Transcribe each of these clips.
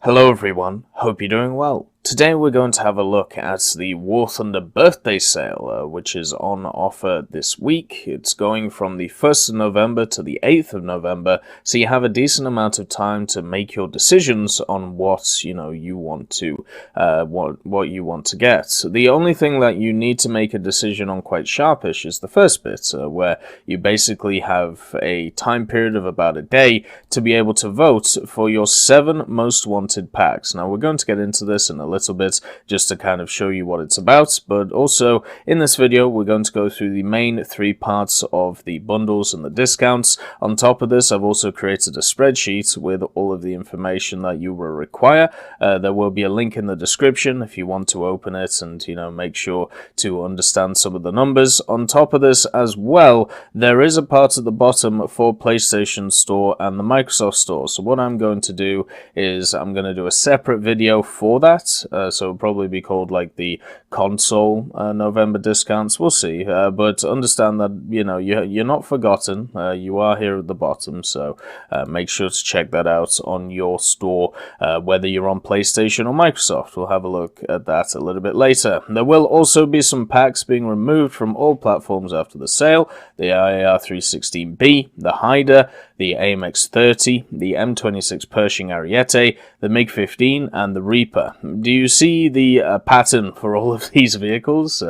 Hello everyone, hope you're doing well. Today we're going to have a look at the War Thunder birthday sale, which is on offer this week. It's going from the 1st of November to the 8th of November, so you have a decent amount of time to make your decisions on what you want to what you want to get. So the only thing that you need to make a decision on quite sharpish is the first bit, where you basically have a time period of about a day to be able to vote for your 7 most wanted packs. Now we're going to get into this in a little bit just to kind of show you what it's about, but also in this video we're going to go through the main 3 parts of the bundles and the discounts. On top of this, I've also created a spreadsheet with all of the information that you will require. There will be a link in the description if you want to open it and make sure to understand some of the numbers. On top of this as well, there is a part at the bottom for PlayStation Store and the Microsoft Store. So what I'm going to do is I'm going to do a separate video for that. So it'll probably be called like the console November discounts. We'll see. But understand that you're not forgotten. You are here at the bottom. So make sure to check that out on your store, whether you're on PlayStation or Microsoft. We'll have a look at that a little bit later. There will also be some packs being removed from all platforms after the sale. The IAR 316B, the Hyder, the AMX-30, the M26 Pershing Ariete, the MiG-15, and the Reaper. Do you see the pattern for all of these vehicles?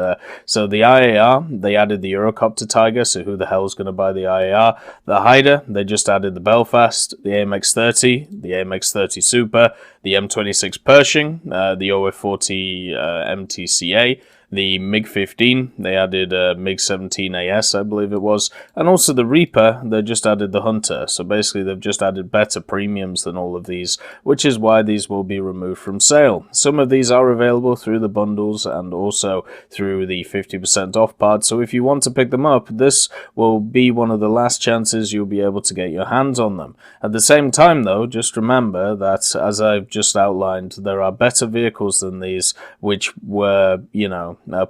So the IAR, they added the Eurocopter Tiger, so who the hell is going to buy the IAR? The Hyder, they just added the Belfast, the AMX-30, the AMX-30 Super, the M26 Pershing, the OF-40 MTCA, the MiG-15, they added MiG-17AS, I believe it was, and also the Reaper, they just added the Hunter. So basically they've just added better premiums than all of these, which is why these will be removed from sale. Some of these are available through the bundles and also through the 50% off part, so if you want to pick them up, this will be one of the last chances you'll be able to get your hands on them. At the same time though, just remember that, as I've just outlined, there are better vehicles than these, which were,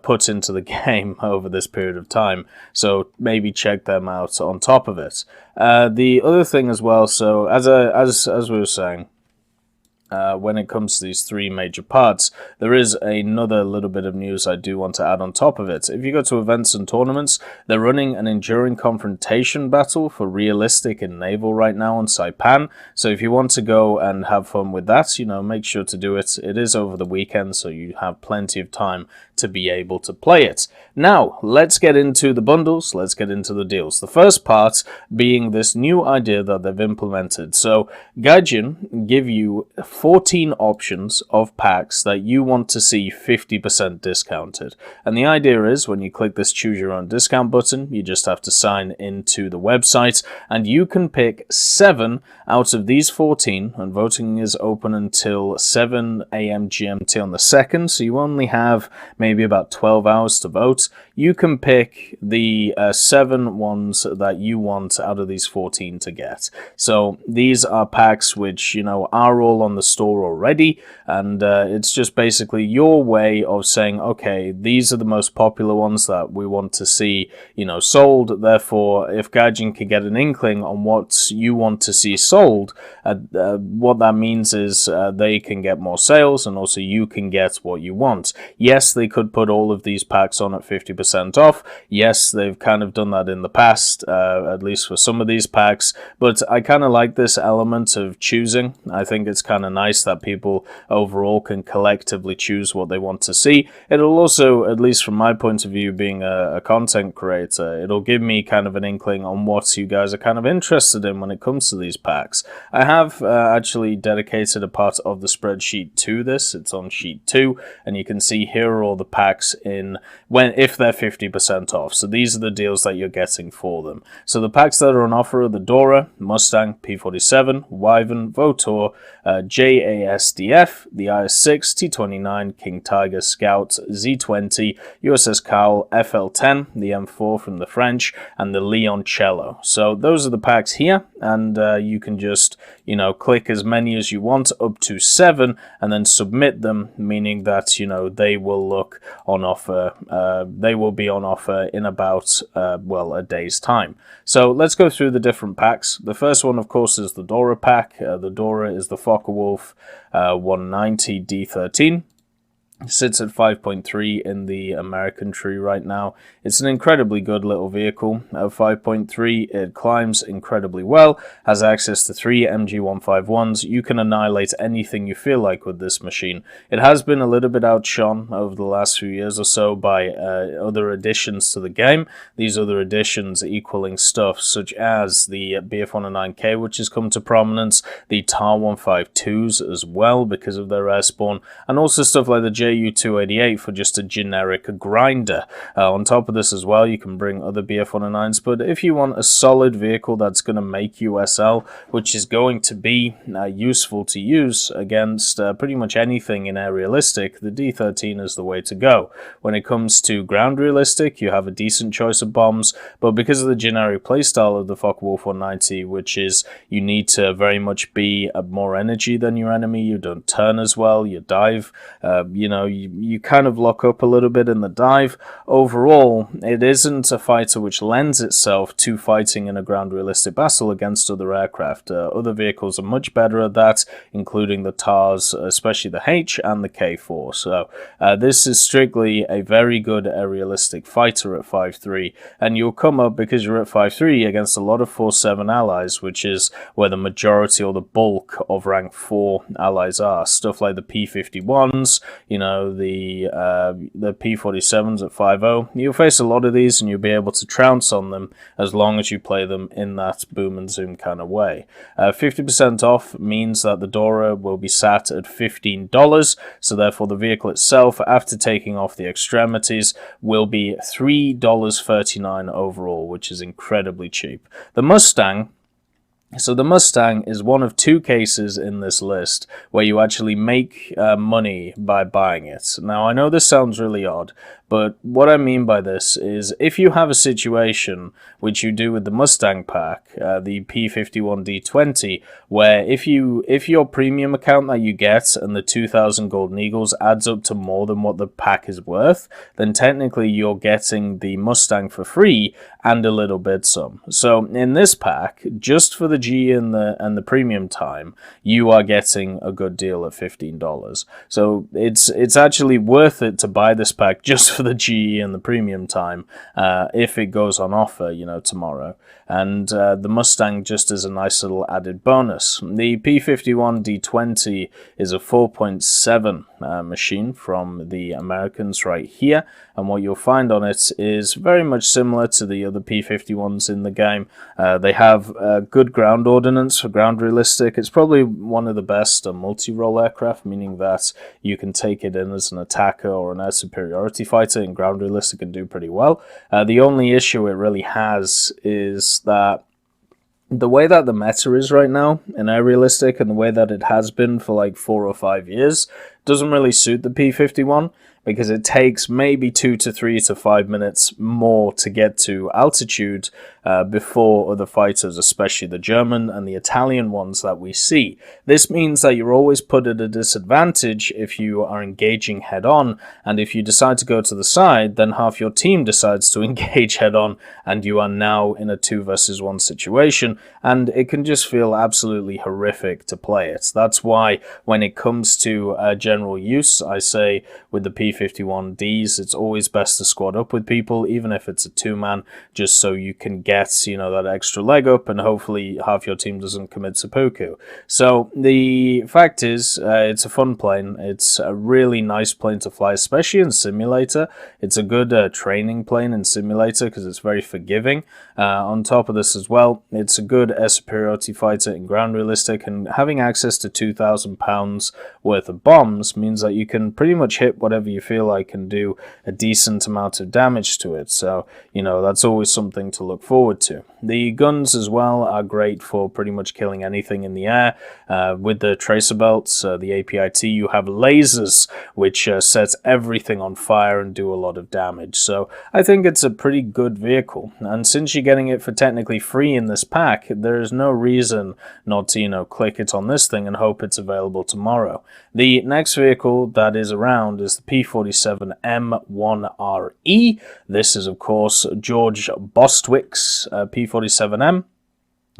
put into the game over this period of time, so maybe check them out on top of it. The other thing as well, so as we were saying, when it comes to these 3 major parts, there is another little bit of news I do want to add on top of it. If you go to events and tournaments, they're running an enduring confrontation battle for realistic and naval right now on Saipan. So if you want to go and have fun with that, make sure to do it. It is over the weekend, so you have plenty of time to be able to play it. Now, let's get into the bundles, let's get into the deals. The first part being this new idea that they've implemented. So Gaijin give you 14 options of packs that you want to see 50% discounted. And the idea is when you click this choose your own discount button, you just have to sign into the website and you can pick 7 out of these 14, and voting is open until 7 AM GMT on the 2nd, so you only have maybe about 12 hours to vote. You can pick the 7 ones that you want out of these 14 to get. So these are packs which are all on the store already, and it's just basically your way of saying, okay, these are the most popular ones that we want to see sold. Therefore, if Gaijin can get an inkling on what you want to see sold, what that means is they can get more sales and also you can get what you want. Yes, they could put all of these packs on at 50% off. Yes, they've kind of done that in the past, at least for some of these packs, but I kind of like this element of choosing. I think it's kind of nice that people overall can collectively choose what they want to see. It'll also, at least from my point of view, being a content creator, it'll give me kind of an inkling on what you guys are kind of interested in when it comes to these packs. I have actually dedicated a part of the spreadsheet to this. It's on sheet 2, and you can see here are all the packs if they're 50% off. So these are the deals that you're getting for them. So the packs that are on offer are the Dora, Mustang, P47, Wyvern, Vautour, JASDF, the IS-6, T-29, King Tiger, Scout, Z-20, USS Cowell, FL-10, the M4 from the French, and the Leon Cello. So those are the packs here, and you can just click as many as you want, up to 7, and then submit them, meaning that they will look book on offer. They will be on offer in about, a day's time. So let's go through the different packs. The first one, of course, is the Dora pack. The Dora is the Focke-Wulf 190 D13. Sits at 5.3 in the American tree right now. It's an incredibly good little vehicle. At 5.3, it climbs incredibly well, has access to 3 MG151s. You can annihilate anything you feel like with this machine. It has been a little bit outshone over the last few years or so by other additions to the game. These other additions equaling stuff such as the BF-109K, which has come to prominence, the TAR 152s as well because of their airborne, and also stuff like the Ju-288 for just a generic grinder. On top of this as well, you can bring other BF-109s, but if you want a solid vehicle that's going to make USL, which is going to be useful to use against pretty much anything in air realistic, the D13 is the way to go. When it comes to ground realistic, you have a decent choice of bombs, but because of the generic playstyle of the Focke-Wulf 190, which is you need to very much be more energy than your enemy, you don't turn as well, you dive, you kind of lock up a little bit in the dive. Overall, it isn't a fighter which lends itself to fighting in a ground realistic battle against other aircraft. Other vehicles are much better at that, including the TARs, especially the H and the K4. So this is strictly a very good air realistic fighter at 5.3, and you'll come up because you're at 5.3 against a lot of 4.7 allies, which is where the majority or the bulk of rank 4 allies are. Stuff like the P-51s, the P-47s at 5.0. You'll face a lot of these and you'll be able to trounce on them as long as you play them in that boom and zoom kind of way. 50% off means that the Dora will be sat at $15, so therefore the vehicle itself, after taking off the extremities, will be $3.39 overall, which is incredibly cheap. The Mustang is one of 2 cases in this list where you actually make money by buying it. Now, I know this sounds really odd, but what I mean by this is if you have a situation, which you do with the Mustang pack, the P51D20, where if your premium account that you get and the 2,000 Golden Eagles adds up to more than what the pack is worth, then technically you're getting the Mustang for free and a little bit some. So in this pack, just for the G and the premium time, you are getting a good deal at $15. So it's actually worth it to buy this pack just for the GE and the premium time if it goes on offer, tomorrow. And the Mustang just as a nice little added bonus. The P51D20 is a 4.7 machine from the Americans right here, and what you'll find on it is very much similar to the other P51s in the game. They have good ground ordnance for ground realistic. It's probably one of the best multi-role aircraft, meaning that you can take it in as an attacker or an air superiority fighter in ground realistic and do pretty well. The only issue it really has is that the way that the meta is right now in air realistic and the way that it has been for like 4 or 5 years doesn't really suit the P51, because it takes maybe 2 to 3 to 5 minutes more to get to altitude before other fighters, especially the German and the Italian ones that we see. This means that you're always put at a disadvantage if you are engaging head-on, and if you decide to go to the side, then half your team decides to engage head-on, and you are now in a 2 versus 1 situation, and it can just feel absolutely horrific to play it. That's why when it comes to general use, I say with the P51Ds, it's always best to squad up with people, even if it's a 2-man, just so you can get, that extra leg up, and hopefully half your team doesn't commit seppuku. So the fact is, it's a fun plane. It's a really nice plane to fly, especially in simulator. It's a good training plane in simulator because it's very forgiving. On top of this as well, it's a good air superiority fighter in ground realistic, and having access to 2,000 pounds worth of bombs means that you can pretty much hit whatever you feel like and do a decent amount of damage to it. So, that's always something to look forward to. The guns as well are great for pretty much killing anything in the air. With the tracer belts, the APIT, you have lasers which set everything on fire and do a lot of damage. So I think it's a pretty good vehicle, and since you're getting it for technically free in this pack, there is no reason not to click it on this thing and hope it's available tomorrow. The next vehicle that is around is the P-47M1RE. This is, of course, George Bostwick's P-47M.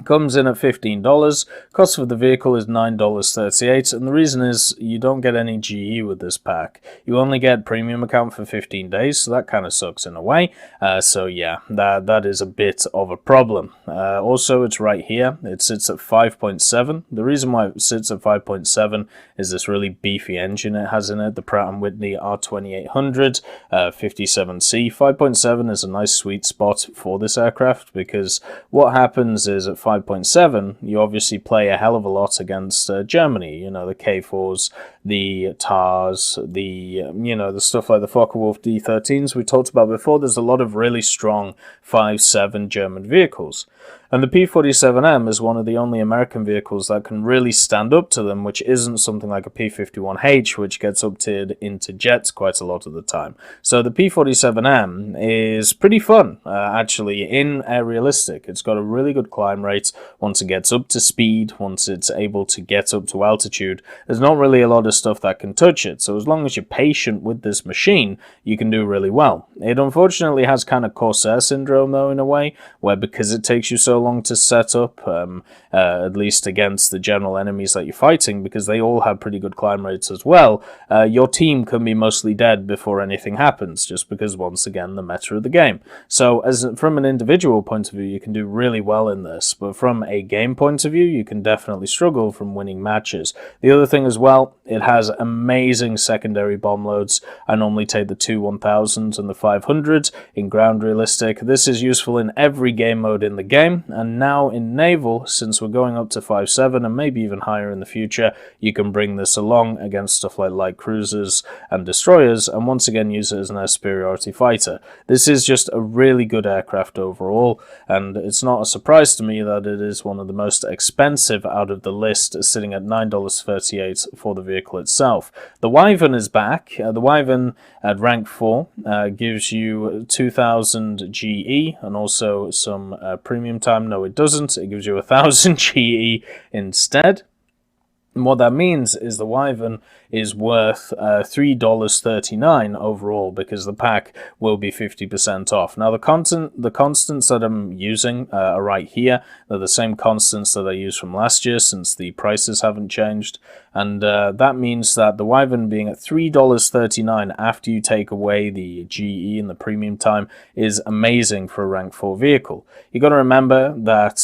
Comes in at $15. Cost of the vehicle is $9.38, and the reason is you don't get any GE with this pack. You only get premium account for 15 days, so that kind of sucks in a way. So yeah, that is a bit of a problem. Also, it's right here. It sits at 5.7. The reason why it sits at 5.7 is this really beefy engine it has in it, the Pratt & Whitney R2800 57C. 5.7 is a nice sweet spot for this aircraft, because what happens is at 5.7, you obviously play a hell of a lot against Germany. You know, the K4s, the TARs, the stuff like the Focke-Wulf D13s we talked about before. There's a lot of really strong 5.7 German vehicles. And the P-47M is one of the only American vehicles that can really stand up to them, which isn't something like a P-51H, which gets up-tiered into jets quite a lot of the time. So the P-47M is pretty fun, actually, in aerialistic. It's got a really good climb rate once it gets up to speed, once it's able to get up to altitude. There's not really a lot of stuff that can touch it, so as long as you're patient with this machine, you can do really well. It unfortunately has kind of Corsair syndrome, though, in a way, where because it takes you so long to set up, at least against the general enemies that you're fighting, because they all have pretty good climb rates as well, your team can be mostly dead before anything happens, just because, once again, the meta of the game. So from an individual point of view, you can do really well in this, but from a game point of view, you can definitely struggle from winning matches. The other thing as well, it has amazing secondary bomb loads. I normally take the two 1000s and the 500s in ground realistic. This is useful in every game mode in the game, and now in naval, since we're going up to 5.7 and maybe even higher in the future, you can bring this along against stuff like light cruisers and destroyers, and once again use it as an air superiority fighter. This is just a really good aircraft overall, and it's not a surprise to me that it is one of the most expensive out of the list, sitting at $9.38 for the vehicle itself. The Wyvern is back. The Wyvern at rank 4 gives you 2000 GE and also some premium time. No, it doesn't. It gives you 1000 GE instead. And what that means is the Wyvern is worth $3.39 overall, because the pack will be 50% off. Now, the constants that I'm using are right here. They're the same constants that I used from last year, since the prices haven't changed. And that means that the Wyvern being at $3.39 after you take away the GE and the premium time is amazing for a rank 4 vehicle. You got to remember that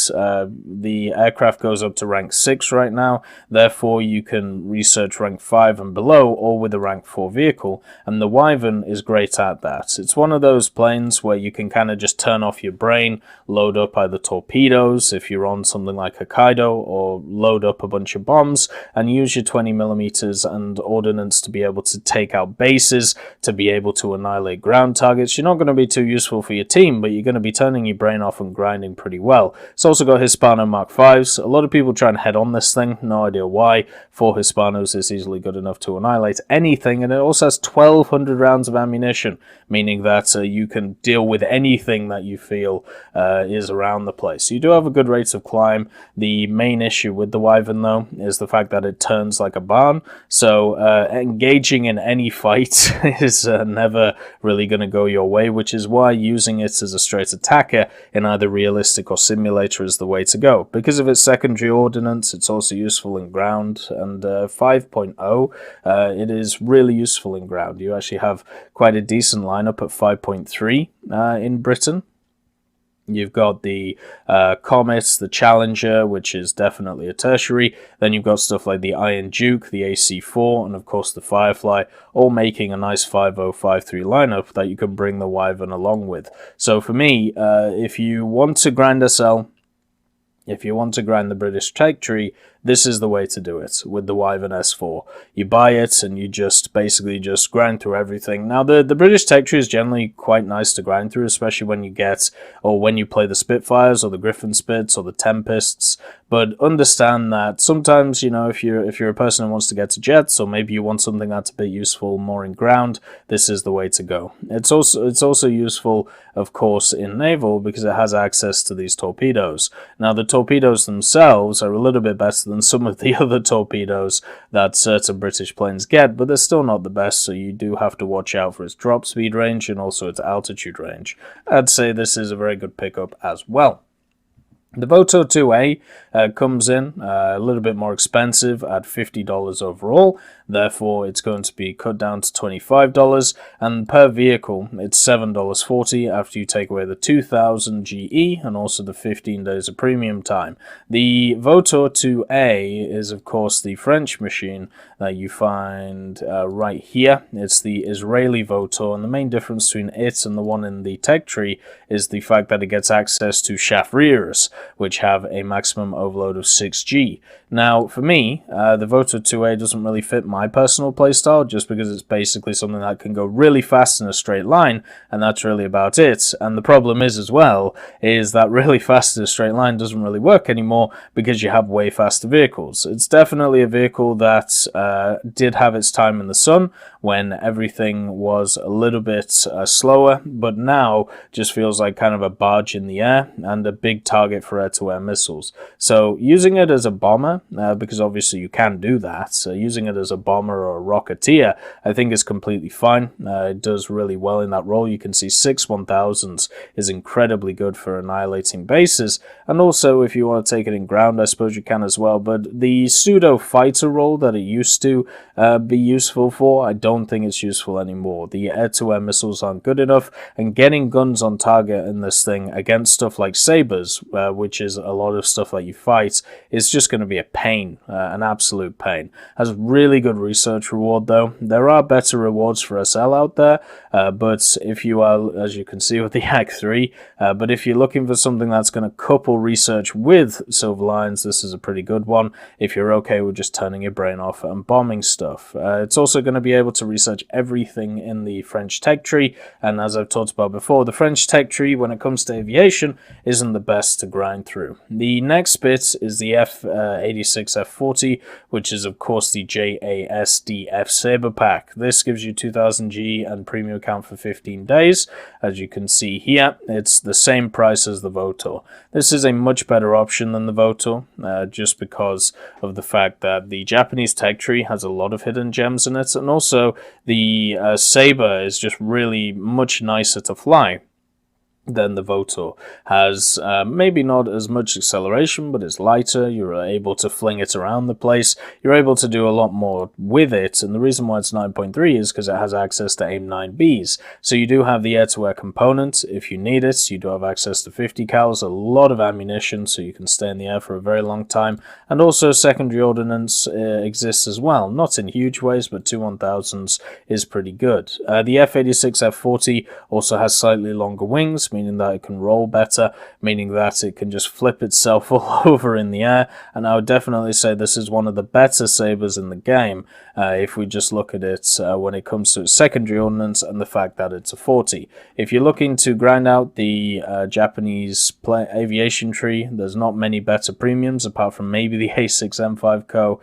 the aircraft goes up to rank 6 right now, therefore you can research rank 5 and below, or with a rank 4 vehicle, and the Wyvern is great at that. It's one of those planes where you can kind of just turn off your brain, load up either torpedoes if you're on something like Hokkaido, or load up a bunch of bombs and use your 20mm and ordnance to be able to take out bases, to be able to annihilate ground targets. You're not going to be too useful for your team, but you're going to be turning your brain off and grinding pretty well. It's also got Hispano Mark 5s. A lot of people try and head on this thing, no idea why. 4 Hispanos is easily good enough to annihilate anything, and it also has 1200 rounds of ammunition, meaning that you can deal with anything that you feel is around the place. You do have a good rate of climb. The main issue with the Wyvern, though, is the fact that it turns like a barn, so engaging in any fight is never really going to go your way, which is why using it as a straight attacker in either realistic or simulator is the way to go. Because of its secondary ordnance, it's also useful in ground, and 5.0, it is really useful in ground. You actually have quite a decent lineup at 5.3 in Britain. You've got the Comet, the Challenger, which is definitely a tertiary. Then you've got stuff like the Iron Duke, the AC-4, and of course the Firefly, all making a nice 5.053 lineup that you can bring the Wyvern along with. So for me, if you want to grind SL, if you want to grind the British Tech Tree, this is the way to do it with the Wyvern S4. You buy it and you just basically just grind through everything. Now, the British Tech Tree is generally quite nice to grind through, especially when you get, or when you play the Spitfires or the Griffin Spits or the Tempests. But understand that sometimes, you know, if you're a person who wants to get to jets, or maybe you want something that's a bit useful more in ground, this is the way to go. It's also useful, of course, in naval, because it has access to these torpedoes. Now, the torpedoes themselves are a little bit better than some of the other torpedoes that certain British planes get, but they're still not the best, so you do have to watch out for its drop speed range and also its altitude range. I'd say this is a very good pickup as well. The Vautour IIA comes in a little bit more expensive at $50 overall, therefore it's going to be cut down to $25, and per vehicle it's $7.40 after you take away the 2000 GE and also the 15 days of premium time. The Vautour IIA is of course the French machine that you find right here. It's the Israeli Vautour, and the main difference between it and the one in the tech tree is the fact that it gets access to shaft rears, which have a maximum overload of 6G. Now, for me, the Vautour IIA doesn't really fit my personal playstyle, just because it's basically something that can go really fast in a straight line, and that's really about it. And the problem is, as well, is that really fast in a straight line doesn't really work anymore because you have way faster vehicles. It's definitely a vehicle that did have its time in the sun when everything was a little bit slower, but now just feels like kind of a barge in the air and a big target for air-to-air missiles. So using it as a bomber, because obviously you can do that, so using it as a bomber or a rocketeer, I think is completely fine. It does really well in that role. You can see 6 1000s is incredibly good for annihilating bases, and also if you want to take it in ground, I suppose you can as well, but the pseudo-fighter role that it used to be useful for, I don't think it's useful anymore. The air-to-air missiles aren't good enough, and getting guns on target in this thing against stuff like sabers, which is a lot of stuff that you fight, is just going to be a pain, an absolute pain. Has really good research reward though. There are better rewards for SL out there, but if you are, as you can see with the AC-3, but if you're looking for something that's going to couple research with Silver Lions, this is a pretty good one if you're okay with just turning your brain off and bombing stuff. It's also going to be able to research everything in the French tech tree, and as I've talked about before, the French tech tree when it comes to aviation isn't the best to grind through. The next bit is the F-86 F-40, which is of course the JASDF Sabre pack. This gives you 2000 G and premium account for 15 days. As you can see here, it's the same price as the Vautour. This is a much better option than the Vautour, just because of the fact that the Japanese tech tree has a lot of hidden gems in it, and also the Sabre is just really much nicer to fly than the Vautour. Has maybe not as much acceleration, but it's lighter. You're able to fling it around the place. You're able to do a lot more with it, and the reason why it's 9.3 is because it has access to AIM-9Bs. So you do have the air-to-air component if you need it. You do have access to 50 cals, a lot of ammunition, so you can stay in the air for a very long time, and also secondary ordnance exists as well. Not in huge ways, but 2 1000s is pretty good. The F-86 F-40 also has slightly longer wings, meaning that it can roll better, meaning that it can just flip itself all over in the air, and I would definitely say this is one of the better sabers in the game if we just look at it when it comes to its secondary ordnance and the fact that it's a 40. If you're looking to grind out the Japanese aviation tree, there's not many better premiums apart from maybe the A6M5 Co,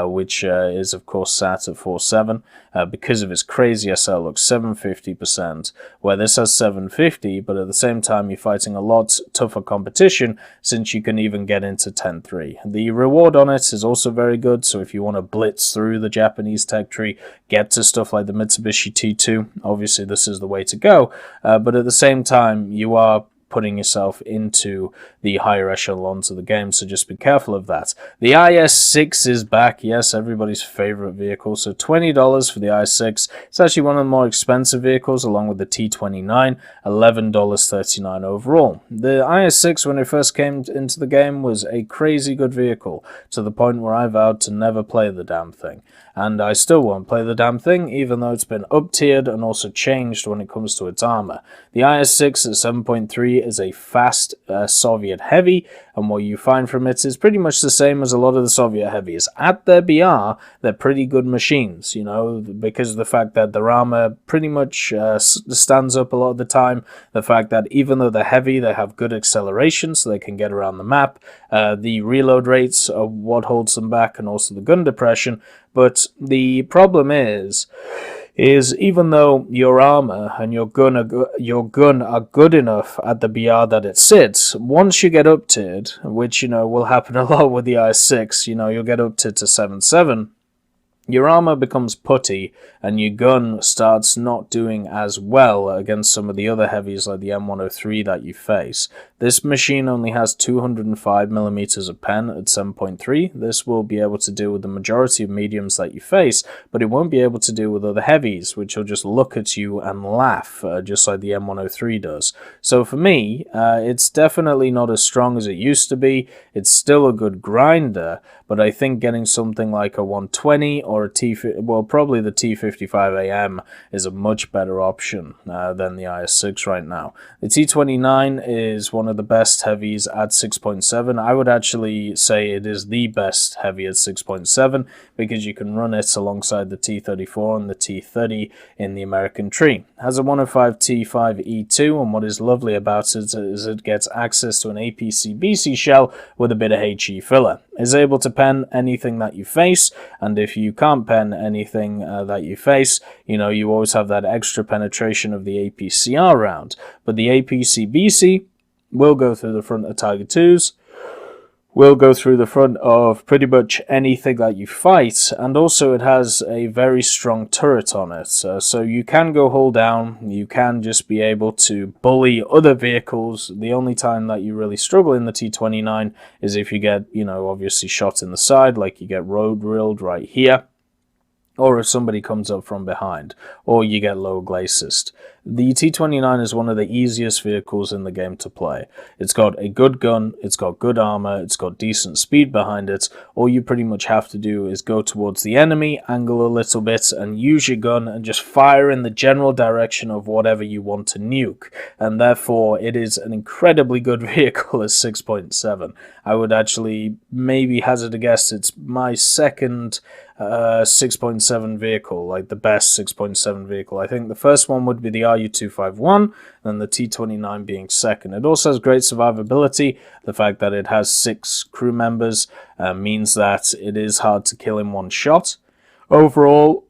which is of course sat at 4.7 because of its crazy SL looks 750%, where this has 750, but at the same time you're fighting a lot tougher competition since you can even get into 10.3. The reward on it is also very good, so if you want to blitz through the Japanese tech tree, get to stuff like the Mitsubishi T2, obviously this is the way to go, but at the same time you are putting yourself into the higher echelons of the game, so just be careful of that. The IS-6 is back, yes, everybody's favorite vehicle, so $20 for the IS-6. It's actually one of the more expensive vehicles along with the T-29, $11.39 overall. The IS-6 when it first came into the game was a crazy good vehicle, to the point where I vowed to never play the damn thing. And I still won't play the damn thing, even though it's been up-tiered and also changed when it comes to its armor. The IS-6 at 7.3 is a fast Soviet heavy, and what you find from it is pretty much the same as a lot of the Soviet heavies. At their BR, they're pretty good machines, you know, because of the fact that their armor pretty much stands up a lot of the time. The fact that even though they're heavy, they have good acceleration, so they can get around the map. The reload rates are what holds them back, and also the gun depression. But the problem is is even though your armor and your gun are good enough at the BR that it sits, once you get up tiered, which will happen a lot with the IS-6, you'll get up to 7.7, your armor becomes putty and your gun starts not doing as well against some of the other heavies like the M103 that you face. This machine only has 205mm of pen at 7.3. This will be able to deal with the majority of mediums that you face, but it won't be able to deal with other heavies, which will just look at you and laugh, just like the M103 does. So for me, it's definitely not as strong as it used to be. It's still a good grinder, but I think getting something like a 120 or probably the T55AM is a much better option than the IS-6 right now. The T29 is one of the best heavies at 6.7. I would actually say it is the best heavy at 6.7 because you can run it alongside the T34 and the T30 in the American tree. It has a 105 T5E2, and what is lovely about it is it gets access to an APC-BC shell with a bit of HE filler. It's able to pen anything that you face, and if you can't pen anything that you face, you always have that extra penetration of the APCR round. But the APC-BC will go through the front of Tiger 2s, will go through the front of pretty much anything that you fight, and also it has a very strong turret on it, so you can go hull down, you can just be able to bully other vehicles. The only time that you really struggle in the T29 is if you get, obviously shot in the side, like you get road drilled right here, or if somebody comes up from behind, or you get low glacist. The T29 is one of the easiest vehicles in the game to play. It's got a good gun, it's got good armor, it's got decent speed behind it. All you pretty much have to do is go towards the enemy, angle a little bit, and use your gun and just fire in the general direction of whatever you want to nuke. And therefore, it is an incredibly good vehicle at 6.7. I would actually then hazard a guess it's my second 6.7 vehicle, like the best 6.7 vehicle. I think the first one would be the RU251, and the T29 being second. It also has great survivability. The fact that it has 6 crew members means that it is hard to kill in one shot. Overall,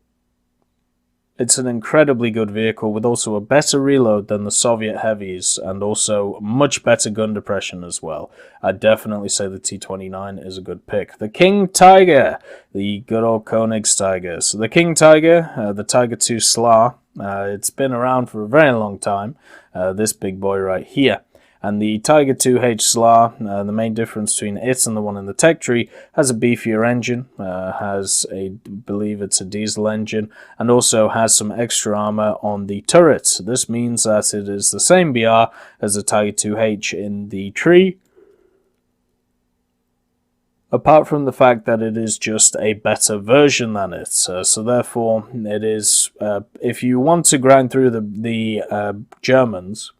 it's an incredibly good vehicle with also a better reload than the Soviet heavies and also much better gun depression as well. I'd definitely say the T29 is a good pick. The King Tiger, the good old Koenigs Tiger. So the King Tiger, the Tiger II SLA, it's been around for a very long time, this big boy right here. And the Tiger IIH SLA, the main difference between it and the one in the tech tree, has a beefier engine, believe it's a diesel engine, and also has some extra armor on the turret. This means that it is the same BR as the Tiger IIH in the tree, apart from the fact that it is just a better version than it. So therefore, it is, if you want to grind through the Germans,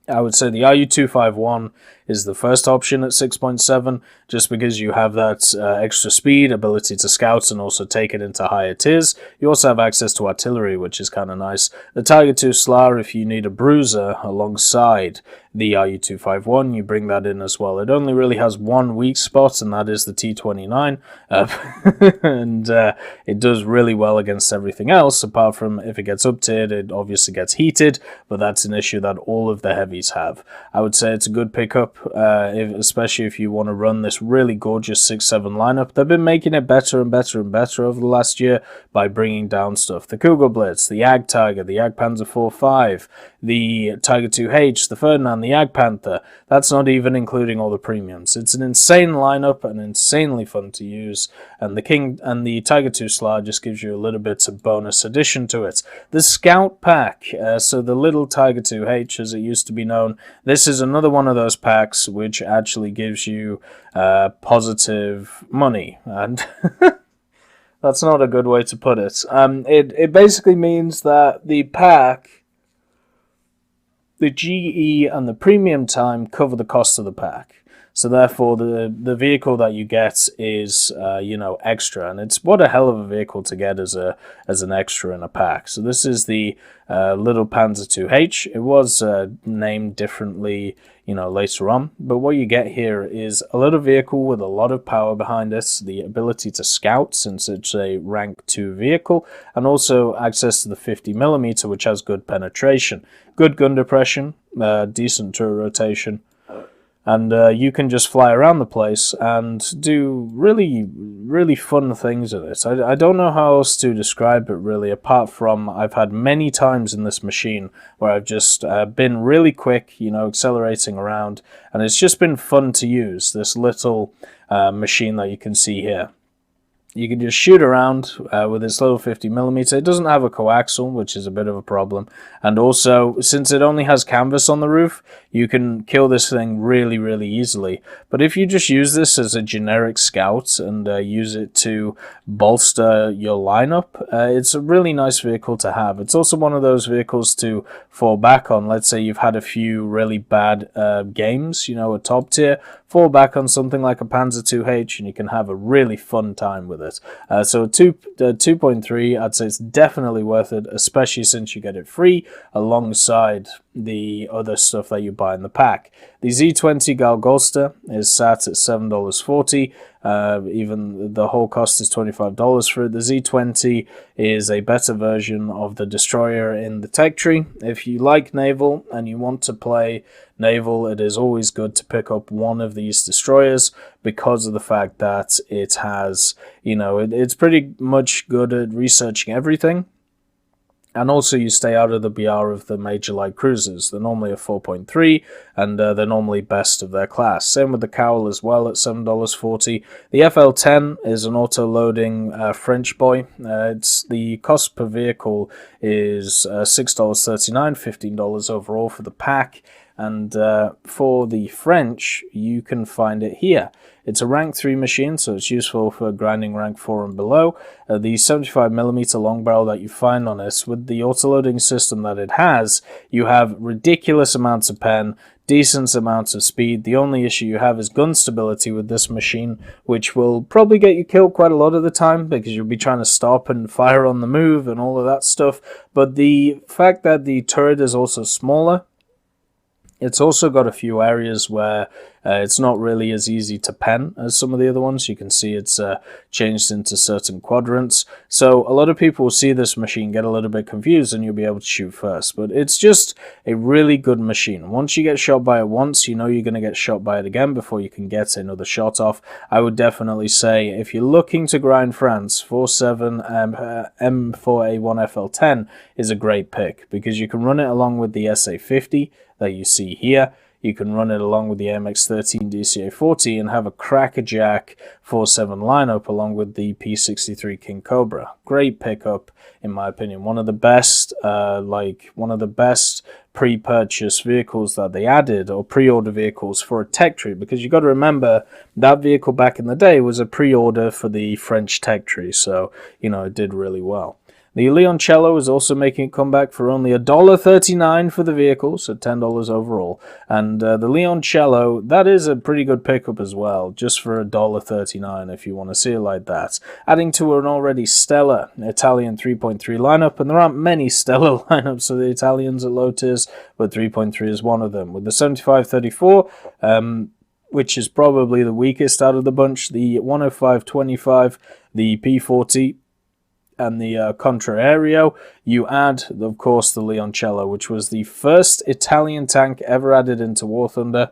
I would say the RU251 is the first option at 6.7, just because you have that extra speed, ability to scout, and also take it into higher tiers. You also have access to artillery, which is kind of nice. The Tiger II SLA, if you need a bruiser alongside the RU251, you bring that in as well. It only really has one weak spot, and that is the T29, and it does really well against everything else, apart from if it gets up-tiered, it obviously gets heated, but that's an issue that all of the heavies have. I would say it's a good pickup, especially if you want to run this really gorgeous 6-7 lineup. They've been making it better and better and better over the last year by bringing down stuff. The Kugelblitz, the Jagd Tiger, the Jagd Panzer IV-5, the Tiger IIH, the Ferdinand, the Jagd Panther. That's not even including all the premiums. It's an insane lineup and insanely fun to use, and the Tiger II SLA just gives you a little bit of bonus addition to it. The Scout Pack, so the little Tiger IIH as it used to be known, this is another one of those packs which actually gives you positive money, and that's not a good way to put it. It basically means that the pack, the GE and the premium time cover the cost of the pack. So therefore, the vehicle that you get is you know, extra, and it's what a hell of a vehicle to get as an extra in a pack. So this is the little Panzer IIA. It was named differently, you know, later on, but what you get here is a little vehicle with a lot of power behind it, the ability to scout since it's a rank 2 vehicle, and also access to the 50mm, which has good penetration, good gun depression, decent turret rotation, and you can just fly around the place and do really fun things with it. I don't know how else to describe it really, apart from I've had many times in this machine where I've just been really quick, you know, accelerating around, and it's just been fun to use this little machine that you can see here. You can just shoot around with this little 50mm. It doesn't have a coaxial, which is a bit of a problem. And also, since it only has canvas on the roof, you can kill this thing really easily. But if you just use this as a generic scout and use it to bolster your lineup, it's a really nice vehicle to have. It's also one of those vehicles to fall back on. Let's say you've had a few really bad games, you know, a top tier. Fall back on something like a Panzer IIA and you can have a really fun time with it. So 2.3, I'd say it's definitely worth it, especially since you get it free alongside the other stuff that you buy in the pack. The Z20 Galgolster is sat at $7.40. Even the whole cost is $25 for it. The Z20 is a better version of the destroyer in the tech tree. If you like naval and you want to play naval, it is always good to pick up one of these destroyers because of the fact that it has, you know, it's pretty much good at researching everything. And also you stay out of the BR of the major light cruisers. They're normally a 4.3 and they're normally best of their class. Same with the Cowl as well at $7.40. The FL10 is an auto-loading French boy. It's the cost per vehicle is $6.39, $15 overall for the pack. And for the French, you can find it here. It's a rank 3 machine, so it's useful for grinding rank 4 and below. The 75mm long barrel that you find on it, with the autoloading system that it has, you have ridiculous amounts of pen, decent amounts of speed. The only issue you have is gun stability with this machine, which will probably get you killed quite a lot of the time because you'll be trying to stop and fire on the move and all of that stuff. But the fact that the turret is also smaller, it's also got a few areas where it's not really as easy to pen as some of the other ones. You can see it's changed into certain quadrants. So a lot of people will see this machine, get a little bit confused, and you'll be able to shoot first. But it's just a really good machine. Once you get shot by it once, you know you're going to get shot by it again before you can get another shot off. I would definitely say if you're looking to grind France, 47 M4A1 FL10 is a great pick because you can run it along with the SA50 that you see here. You can run it along with the MX-13 DCA-40 and have a crackerjack 4.7 lineup along with the P63 King Cobra. Great pickup, in my opinion. One of the best, pre-purchase vehicles that they added, or pre-order vehicles for a tech tree, because you got to remember that vehicle back in the day was a pre-order for the French tech tree, so you know it did really well. The Cello is also making a comeback for only $1.39 for the vehicle, so $10 overall. And the Cello, that is a pretty good pickup as well, just for $1.39 if you want to see it like that. Adding to an already stellar Italian 3.3 lineup, and there aren't many stellar lineups of the Italians at low tiers, but 3.3 is one of them. With the 7534, which is probably the weakest out of the bunch, the 10525, the P40, and the Contrario, you add, of course, the Cello, which was the first Italian tank ever added into War Thunder.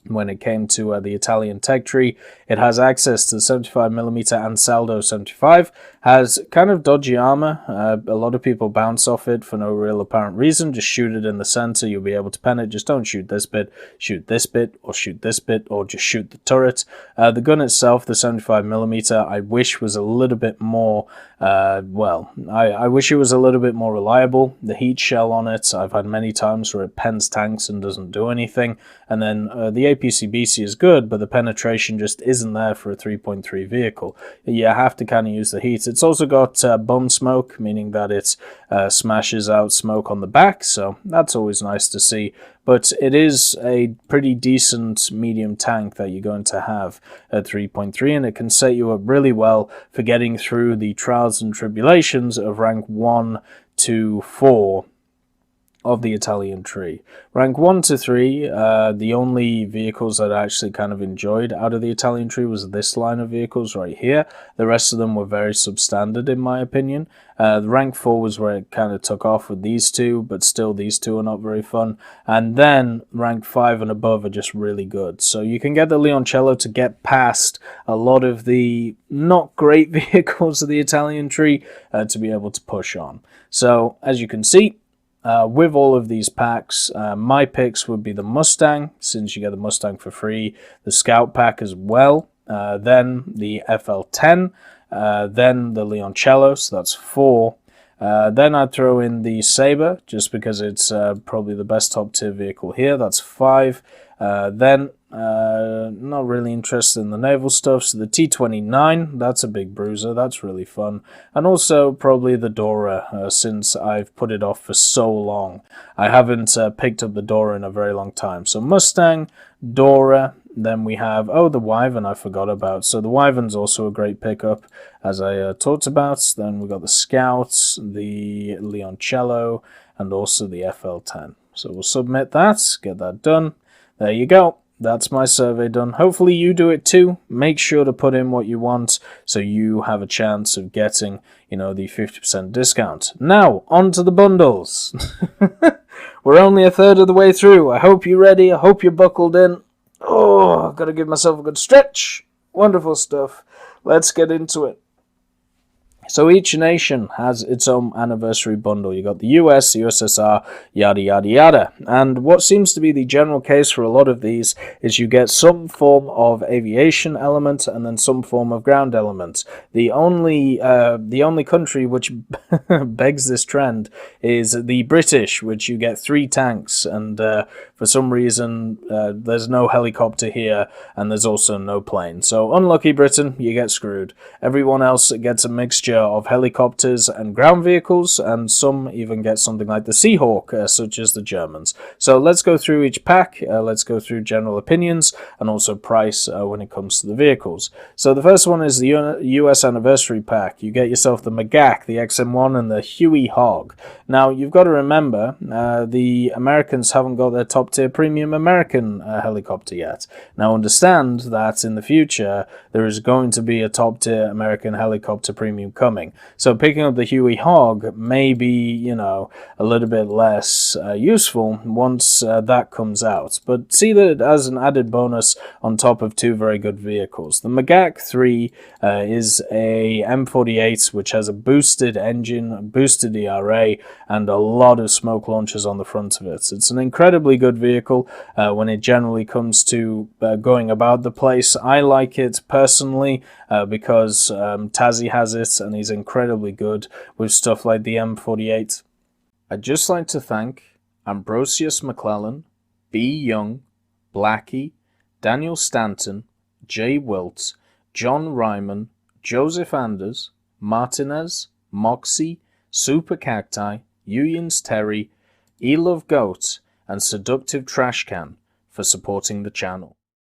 When it came to the Italian tech tree, it has access to the 75mm and Saldo 75, has kind of dodgy armor. A lot of people bounce off it for no real apparent reason. Just shoot it in the center, you'll be able to pen it. Just don't shoot this bit, shoot this bit, or shoot this bit, or just shoot the turret. The gun itself, the 75mm, I wish was a little bit more, I wish it was a little bit more reliable. The heat shell on it, I've had many times where it pens tanks and doesn't do anything. And then the APC-BC is good, but the penetration just isn't there for a 3.3 vehicle. You have to kind of use the heat. It's also got bum smoke, meaning that it smashes out smoke on the back, so that's always nice to see. But it is a pretty decent medium tank that you're going to have at 3.3, and it can set you up really well for getting through the trials and tribulations of rank 1 to 4 of the Italian tree. Rank 1 to 3, the only vehicles that I actually kind of enjoyed out of the Italian tree was this line of vehicles right here. The rest of them were very substandard in my opinion. The rank 4 was where it kind of took off with these two, but still these two are not very fun. And then rank 5 and above are just really good. So you can get the Cello to get past a lot of the not great vehicles of the Italian tree to be able to push on. So as you can see, with all of these packs, my picks would be the Mustang, since you get the Mustang for free, the Scout pack as well, then the FL10, then the Cello, so that's 4. Then I'd throw in the Sabre, just because it's probably the best top tier vehicle here, that's 5. Then not really interested in the naval stuff, so the T-29, that's a big bruiser, that's really fun. And also probably the Dora, since I've put it off for so long. I haven't picked up the Dora in a very long time. So Mustang, Dora, then we have, oh, the Wyvern I forgot about. So the Wyvern's also a great pickup, as I talked about. Then we've got the Scouts, the Cello, and also the FL10. So we'll submit that, get that done. There you go. That's my survey done. Hopefully you do it too. Make sure to put in what you want so you have a chance of getting, the 50% discount. Now, on to the bundles. We're only a third of the way through. I hope you're ready. I hope you're buckled in. Oh, I've got to give myself a good stretch. Wonderful stuff. Let's get into it. So each nation has its own anniversary bundle. You got the US, the USSR, yada yada yada. And what seems to be the general case for a lot of these is you get some form of aviation element and then some form of ground element. The only country which begs this trend is the British, which you get 3 tanks, and for some reason there's no helicopter here, and there's also no plane. So unlucky Britain, you get screwed. Everyone else gets a mixture of helicopters and ground vehicles, and some even get something like the Seahawk, such as the Germans. So let's go through each pack, let's go through general opinions and also price when it comes to the vehicles. So the first one is the US anniversary pack. You get yourself the Magak, the XM1, and the Huey Hog. Now you've got to remember, the Americans haven't got their top tier premium American helicopter yet. Now understand that in the future there is going to be a top tier American helicopter premium coming. So picking up the Huey Hog may be, a little bit less useful once that comes out. But see that as an added bonus on top of 2 very good vehicles. The Magak 3 is a M48 which has a boosted engine, a boosted ERA, and a lot of smoke launchers on the front of it. It's an incredibly good vehicle when it generally comes to going about the place. I like it personally because Tazzy has it, and he's incredibly good with stuff like the M48. I'd just like to thank Ambrosius McClellan, B. Young, Blackie, Daniel Stanton, Jay Wilt, John Ryman, Joseph Anders, Martinez, Moxie, Super Cacti, Uyans Terry, Elove Goat, and Seductive Trash Can for supporting the channel.